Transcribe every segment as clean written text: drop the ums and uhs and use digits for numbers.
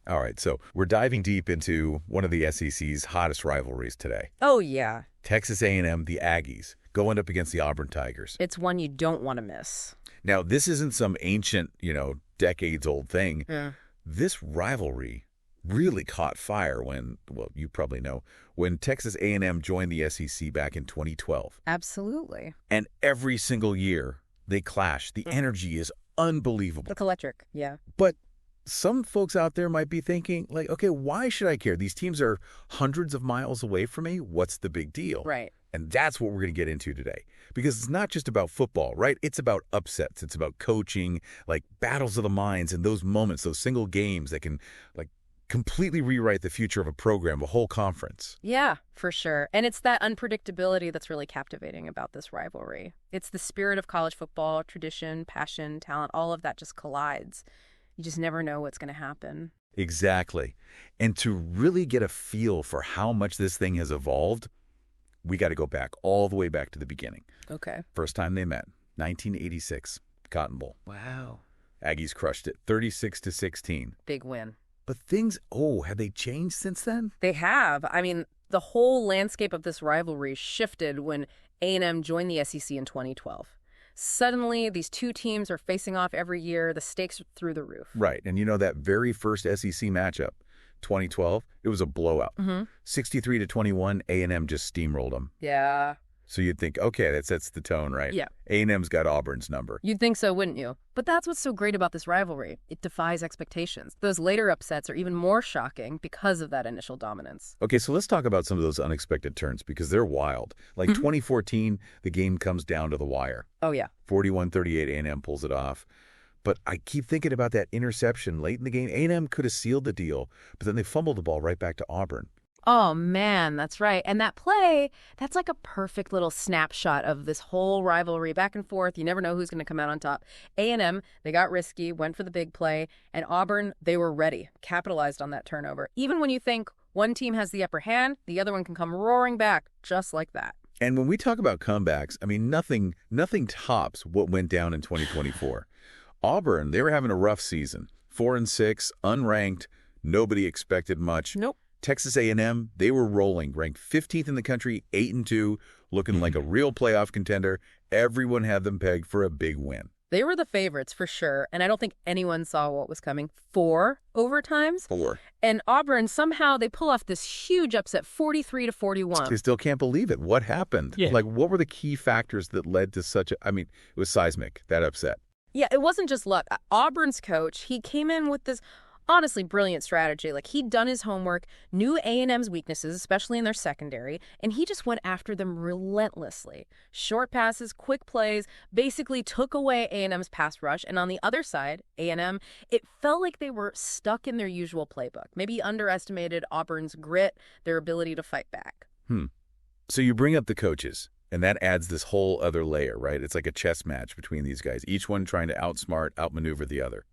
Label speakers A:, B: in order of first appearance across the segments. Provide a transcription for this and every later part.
A: All right, so we're diving deep into one of the SEC's hottest rivalries today.
B: Oh, yeah.
A: Texas A&M, the Aggies, going up against the Auburn Tigers.
B: It's one you don't want to miss.
A: Now, this isn't some ancient, decades-old thing.
B: Yeah.
A: This rivalry really caught fire when, well, you probably know, when Texas A&M joined the SEC back in 2012.
B: Absolutely.
A: And every single year they clash. The energy is unbelievable.
B: It's electric, yeah.
A: But some folks out there might be thinking, like, okay, why should I care? These teams are hundreds of miles away from me. What's the big deal?
B: Right.
A: And that's what we're going to get into today. Because it's not just about football, right? It's about upsets. It's about coaching, like battles of the minds and those moments, those single games that can, like, completely rewrite the future of a program, a whole conference.
B: Yeah, for sure. And it's that unpredictability that's really captivating about this rivalry. It's the spirit of college football, tradition, passion, talent, all of that just collides. You just never know what's going to happen.
A: Exactly. And to really get a feel for how much this thing has evolved, we got to go back, all the way back to the beginning.
B: Okay.
A: First time they met, 1986, Cotton Bowl.
B: Wow.
A: Aggies crushed it, 36-16.
B: Big win.
A: But things, have they changed since then?
B: They have. I mean, the whole landscape of this rivalry shifted when A&M joined the SEC in 2012. Suddenly, these two teams are facing off every year. The stakes are through the roof.
A: Right. And that very first SEC matchup, 2012, it was a blowout. 63-21, A&M just steamrolled them.
B: Yeah.
A: So you'd think, okay, that sets the tone, right?
B: Yeah.
A: A&M's got Auburn's number.
B: You'd think so, wouldn't you? But that's what's so great about this rivalry. It defies expectations. Those later upsets are even more shocking because of that initial dominance.
A: Okay, so let's talk about some of those unexpected turns because they're wild. Like 2014, the game comes down to the wire.
B: Oh, yeah.
A: 41-38, A&M pulls it off. But I keep thinking about that interception late in the game. A&M could have sealed the deal, but then they fumbled the ball right back to Auburn.
B: Oh, man, that's right. And that play, that's like a perfect little snapshot of this whole rivalry back and forth. You never know who's going to come out on top. A&M, they got risky, went for the big play. And Auburn, they were ready, capitalized on that turnover. Even when you think one team has the upper hand, the other one can come roaring back just like that.
A: And when we talk about comebacks, I mean, nothing tops what went down in 2024. Auburn, they were having a rough season. 4-6, unranked, nobody expected much.
B: Nope.
A: Texas A&M, they were rolling, ranked 15th in the country, 8-2, looking like a real playoff contender. Everyone had them pegged for a big win.
B: They were the favorites for sure, and I don't think anyone saw what was coming. 4 overtimes.
A: 4.
B: And Auburn, somehow they pull off this huge upset, 43-41.
A: I still can't believe it. What happened?
C: Yeah.
A: Like, what were the key factors that led to such a, I mean, it was seismic, that upset.
B: Yeah, it wasn't just luck. Auburn's coach, he came in with this honestly brilliant strategy. Like, he'd done his homework, knew A&M's weaknesses, especially in their secondary, and he just went after them relentlessly. Short passes, quick plays, basically took away A&M's pass rush. And on the other side, A&M, it felt like they were stuck in their usual playbook. Maybe underestimated Auburn's grit, their ability to fight back.
A: So you bring up the coaches, and that adds this whole other layer, right? It's like a chess match between these guys, each one trying to outsmart, outmaneuver the other.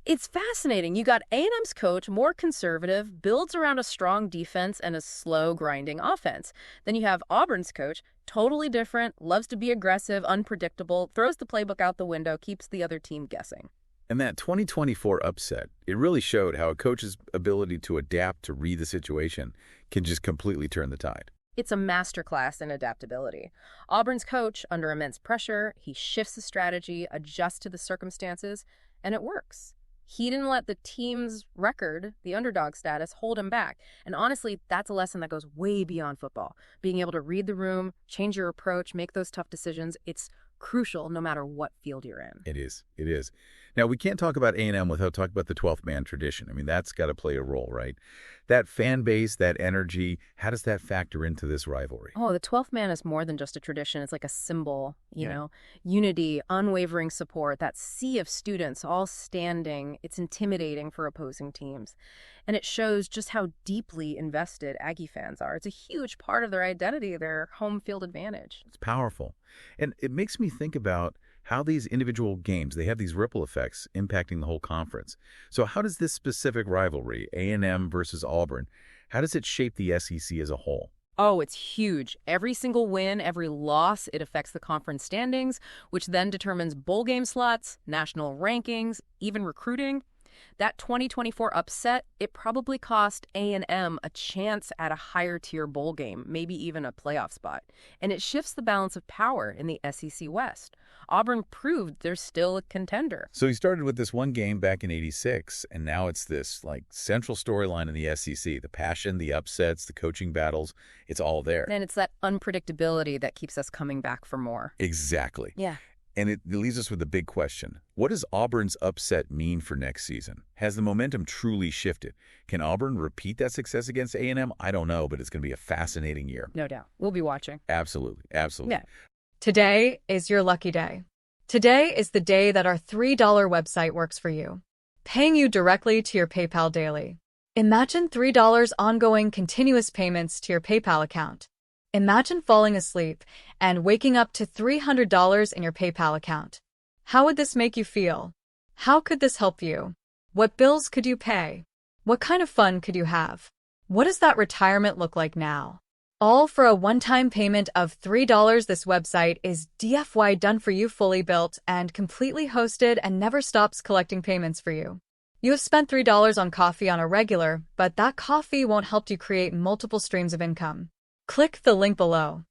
B: It's fascinating. You got A&M's coach, more conservative, builds around a strong defense and a slow, grinding offense. Then you have Auburn's coach, totally different, loves to be aggressive, unpredictable, throws the playbook out the window, keeps the other team guessing.
A: And that 2024 upset, it really showed how a coach's ability to adapt to read the situation can just completely turn the tide.
B: It's a masterclass in adaptability. Auburn's coach, under immense pressure, he shifts the strategy, adjusts to the circumstances, and it works. He didn't let the team's record, the underdog status, hold him back. And honestly, that's a lesson that goes way beyond football. Being able to read the room, change your approach, make those tough decisions, it's crucial no matter what field you're in.
A: It is. It is. Now, we can't talk about A&M without talking about the 12th man tradition. I mean, that's got to play a role, right? That fan base, that energy, how does that factor into this rivalry?
B: Oh, the 12th man is more than just a tradition. It's like a symbol, you know, unity, unwavering support, that sea of students all standing. It's intimidating for opposing teams. And it shows just how deeply invested Aggie fans are. It's a huge part of their identity, their home field advantage.
A: It's powerful. And it makes me think about how these individual games, they have these ripple effects impacting the whole conference. So how does this specific rivalry, A&M versus Auburn, how does it shape the SEC as a whole?
B: Oh, it's huge. Every single win, every loss, it affects the conference standings, which then determines bowl game slots, national rankings, even recruiting. That 2024 upset, it probably cost A&M a chance at a higher-tier bowl game, maybe even a playoff spot. And it shifts the balance of power in the SEC West. Auburn proved they're still a contender.
A: So he started with this one game back in '86, and now it's this central storyline in the SEC. The passion, the upsets, the coaching battles, it's all there.
B: And it's that unpredictability that keeps us coming back for more.
A: Exactly.
B: Yeah.
A: And it leaves us with the big question. What does Auburn's upset mean for next season? Has the momentum truly shifted? Can Auburn repeat that success against A&M? I don't know, but it's going to be a fascinating year.
B: No doubt. We'll be watching.
A: Absolutely. Absolutely.
B: Yeah.
C: Today is your lucky day. Today is the day that our $3 website works for you, paying you directly to your PayPal daily. Imagine $3 ongoing continuous payments to your PayPal account. Imagine falling asleep and waking up to $300 in your PayPal account. How would this make you feel? How could this help you? What bills could you pay? What kind of fun could you have? What does that retirement look like now? All for a one-time payment of $3. This website is DFY done for you, fully built and completely hosted, and never stops collecting payments for you. You have spent $3 on coffee on a regular, but that coffee won't help you create multiple streams of income. Click the link below.